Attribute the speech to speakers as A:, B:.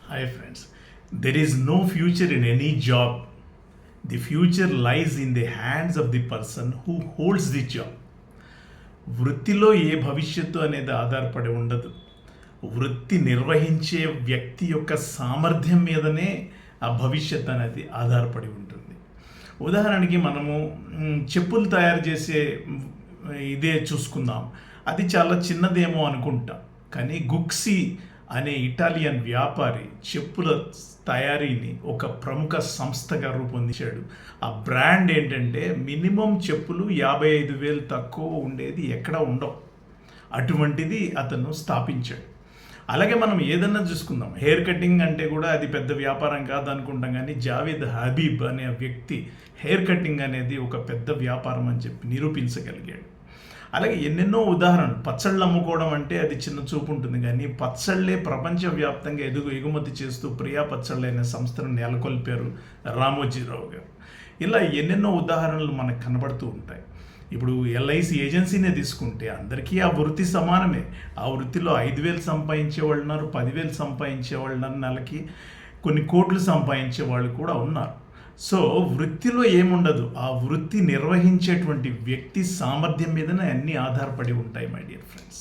A: Hi friends. There is no future in any job. The future lies in the hands of the person who holds the job. వృత్తిలో ఏ భవిష్యత్తు అనేది ఆధారపడి ఉండదు. వృత్తి నిర్వహించే వ్యక్తి యొక్క సామర్థ్యం మీదనే ఆ భవిష్యత్తు అనేది ఆధారపడి ఉంటుంది. ఉదాహరణకి మనము చెప్పులు తయారు చేసే ఇదే చూసుకుందాం. అది చాలా చిన్నదేమో అనుకుంటాం, కానీ గుక్సీ అనే ఇటాలియన్ వ్యాపారి చెప్పుల తయారీని ఒక ప్రముఖ సంస్థగా రూపొందించాడు. ఆ బ్రాండ్ ఏంటంటే మినిమం చెప్పులు 55,000 తక్కువ ఉండేది ఎక్కడ ఉండవు. అటువంటిది అతను స్థాపించాడు. అలాగే మనం ఏదన్నా చూసుకుందాం, హెయిర్ కటింగ్ అంటే కూడా అది పెద్ద వ్యాపారం కాదు అనుకుంటాం, కానీ జావేద్ హబీబ్ అనే వ్యక్తి హెయిర్ కటింగ్ అనేది ఒక పెద్ద వ్యాపారం అని చెప్పి నిరూపించగలిగాడు. అలాగే ఎన్నెన్నో ఉదాహరణలు. పచ్చళ్ళు అమ్ముకోవడం అంటే అది చిన్న చూపు ఉంటుంది, కానీ పచ్చళ్ళే ప్రపంచవ్యాప్తంగా ఎగుమతి చేస్తూ ప్రియా పచ్చళ్ళు అనే సంస్థను నెలకొల్పారు రామోజీరావు గారు. ఇలా ఎన్నెన్నో ఉదాహరణలు మనకు కనబడుతూ ఉంటాయి. ఇప్పుడు ఎల్ఐసి ఏజెన్సీనే తీసుకుంటే అందరికీ ఆ వృత్తి సమానమే. ఆ వృత్తిలో 5,000 సంపాదించే వాళ్ళు ఉన్నారు, 10,000 సంపాదించే వాళ్ళు ఉన్నారు, నెలకి కొన్ని కోట్లు సంపాదించే వాళ్ళు కూడా ఉన్నారు. సో వృత్తిలో ఏముండదు, ఆ వృత్తి నిర్వహించేటువంటి వ్యక్తి సామర్థ్యం మీదనే అన్నీ ఆధారపడి ఉంటాయి మై డియర్ ఫ్రెండ్స్.